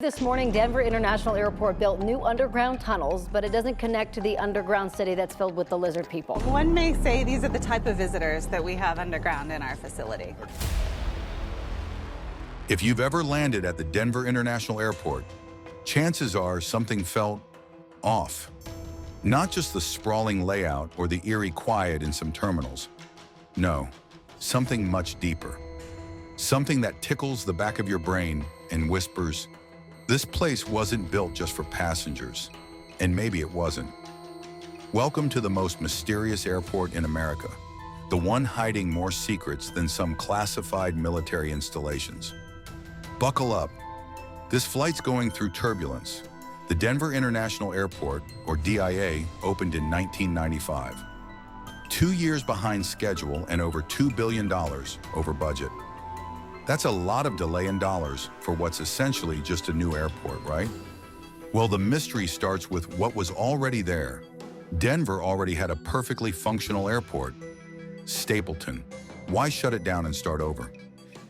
This morning, Denver International Airport built new underground tunnels, but it doesn't connect to the underground city that's filled with the lizard people. One may say these are the type of visitors that we have underground in our facility. If you've ever landed at the Denver International Airport, chances are something felt off. Not just the sprawling layout or the eerie quiet in some terminals. No, something much deeper. Something that tickles the back of your brain and whispers, this place wasn't built just for passengers, and maybe it wasn't. Welcome to the most mysterious airport in America, the one hiding more secrets than some classified military installations. Buckle up. This flight's going through turbulence. The Denver International Airport, or DIA, opened in 1995. 2 years behind schedule and over $2 billion over budget. That's a lot of delay in dollars for what's essentially just a new airport, right? Well, the mystery starts with what was already there. Denver already had a perfectly functional airport. Stapleton. Why shut it down and start over?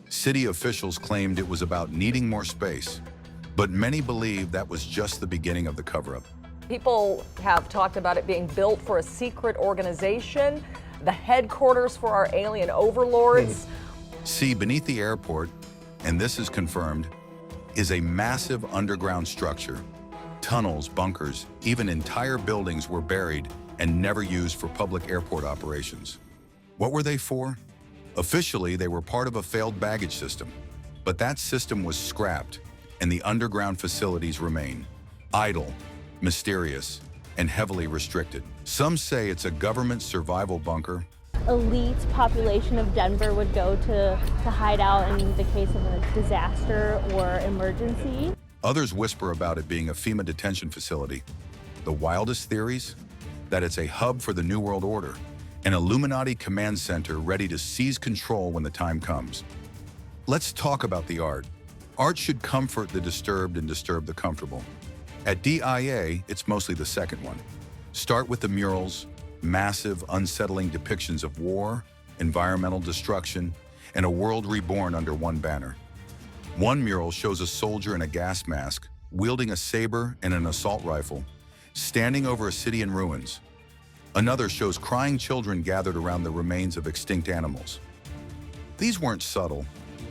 City officials claimed it was about needing more space, but many believe that was just the beginning of the cover-up. People have talked about it being built for a secret organization, the headquarters for our alien overlords. See, beneath the airport, and this is confirmed, is a massive underground structure. Tunnels, bunkers, even entire buildings were buried and never used for public airport operations. What were they for? Officially, they were part of a failed baggage system, but that system was scrapped, and the underground facilities remain idle, mysterious, and heavily restricted. Some say it's a government survival bunker. Elite population of Denver would go to hide out in the case of a disaster or emergency. Others whisper about it being a FEMA detention facility. The wildest theories? That it's a hub for the New World Order, an Illuminati command center ready to seize control when the time comes. Let's talk about the art. Art should comfort the disturbed and disturb the comfortable. At DIA, it's mostly the second one. Start with the murals, massive, unsettling depictions of war, environmental destruction, and a world reborn under one banner. One mural shows a soldier in a gas mask, wielding a saber and an assault rifle, standing over a city in ruins. Another shows crying children gathered around the remains of extinct animals. These weren't subtle.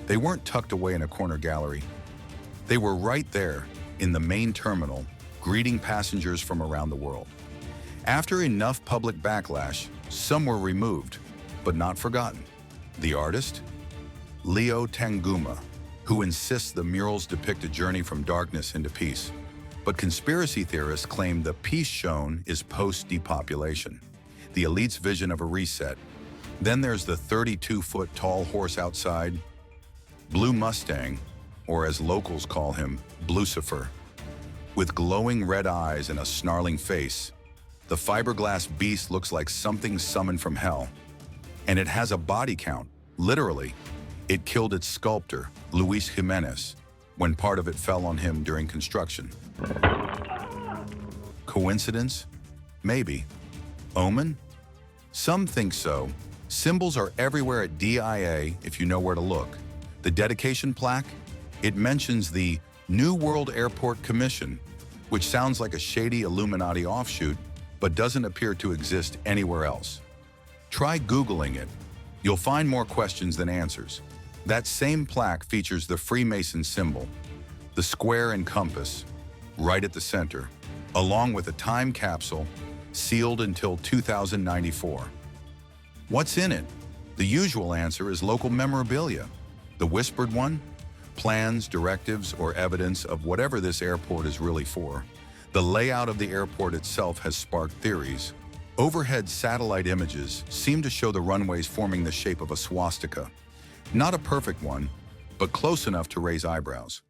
They weren't tucked away in a corner gallery. They were right there, in the main terminal, greeting passengers from around the world. After enough public backlash, some were removed, but not forgotten. The artist? Leo Tanguma, who insists the murals depict a journey from darkness into peace. But conspiracy theorists claim the peace shown is post-depopulation, the elite's vision of a reset. Then there's the 32-foot tall horse outside, Blue Mustang, or as locals call him, Blucifer. With glowing red eyes and a snarling face, the fiberglass beast looks like something summoned from hell. And it has a body count, literally. It killed its sculptor, Luis Jimenez, when part of it fell on him during construction. Coincidence? Maybe. Omen? Some think so. Symbols are everywhere at DIA if you know where to look. The dedication plaque? It mentions the New World Airport Commission, which sounds like a shady Illuminati offshoot, but doesn't appear to exist anywhere else. Try Googling it. You'll find more questions than answers. That same plaque features the Freemason symbol, the square and compass, right at the center, along with a time capsule sealed until 2094. What's in it? The usual answer is local memorabilia. The whispered one? Plans, directives, or evidence of whatever this airport is really for. The layout of the airport itself has sparked theories. Overhead satellite images seem to show the runways forming the shape of a swastika. Not a perfect one, but close enough to raise eyebrows.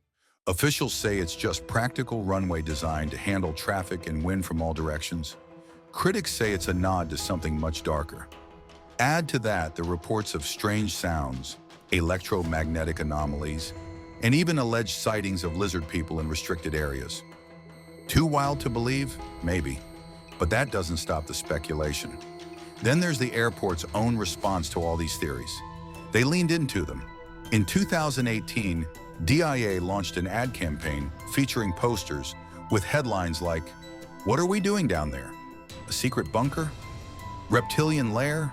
Officials say it's just practical runway design to handle traffic and wind from all directions. Critics say it's a nod to something much darker. Add to that the reports of strange sounds, electromagnetic anomalies, and even alleged sightings of lizard people in restricted areas. Too wild to believe? Maybe. But that doesn't stop the speculation. Then there's the airport's own response to all these theories. They leaned into them. In 2018, DIA launched an ad campaign featuring posters with headlines like, "What are we doing down there? A secret bunker? Reptilian lair?"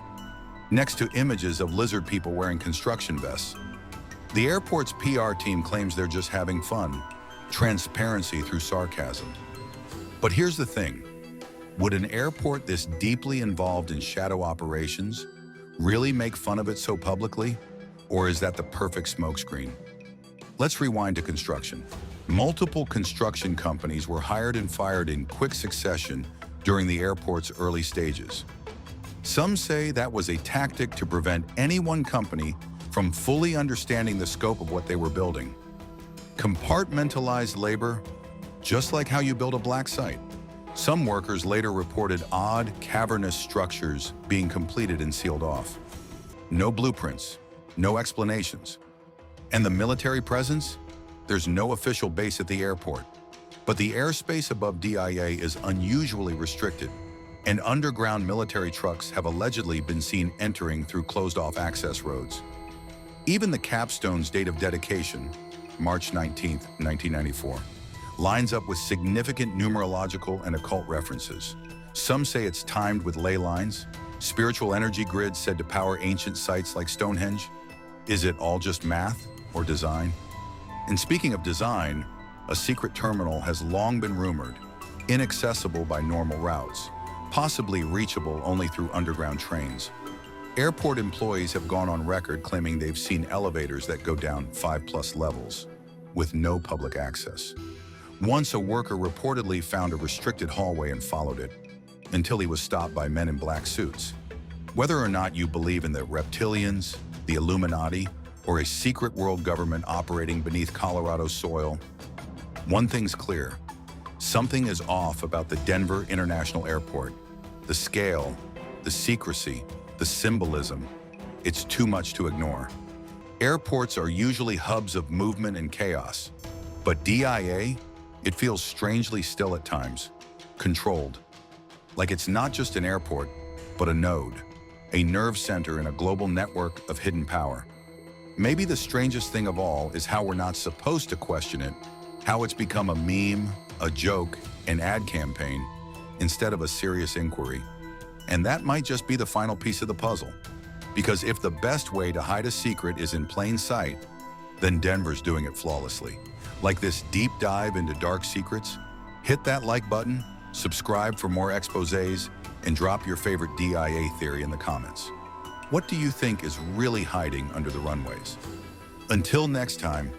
next to images of lizard people wearing construction vests. The airport's PR team claims they're just having fun, transparency through sarcasm. But here's the thing. Would an airport this deeply involved in shadow operations really make fun of it so publicly? Or is that the perfect smokescreen? Let's rewind to construction. Multiple construction companies were hired and fired in quick succession during the airport's early stages. Some say that was a tactic to prevent any one company from fully understanding the scope of what they were building. Compartmentalized labor, just like how you build a black site. Some workers later reported odd, cavernous structures being completed and sealed off. No blueprints, no explanations. And the military presence? There's no official base at the airport. But the airspace above DIA is unusually restricted, and underground military trucks have allegedly been seen entering through closed-off access roads. Even the capstone's date of dedication, March 19, 1994, lines up with significant numerological and occult references. Some say it's timed with ley lines, spiritual energy grids said to power ancient sites like Stonehenge. Is it all just math or design? And speaking of design, a secret terminal has long been rumored, inaccessible by normal routes, possibly reachable only through underground trains. Airport employees have gone on record claiming they've seen elevators that go down 5+ levels, with no public access. Once a worker reportedly found a restricted hallway and followed it, until he was stopped by men in black suits. Whether or not you believe in the reptilians, the Illuminati, or a secret world government operating beneath Colorado soil, one thing's clear. Something is off about the Denver International Airport. The scale, the secrecy, the symbolism. It's too much to ignore. Airports are usually hubs of movement and chaos, but DIA, it feels strangely still at times, controlled. Like it's not just an airport, but a node, a nerve center in a global network of hidden power. Maybe the strangest thing of all is how we're not supposed to question it, how it's become a meme, a joke, an ad campaign, instead of a serious inquiry. And that might just be the final piece of the puzzle. Because if the best way to hide a secret is in plain sight, then Denver's doing it flawlessly. Like this deep dive into dark secrets, hit that like button, subscribe for more exposés, and drop your favorite DIA theory in the comments. What do you think is really hiding under the runways? Until next time,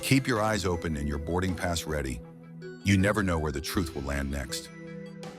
keep your eyes open and your boarding pass ready. You never know where the truth will land next.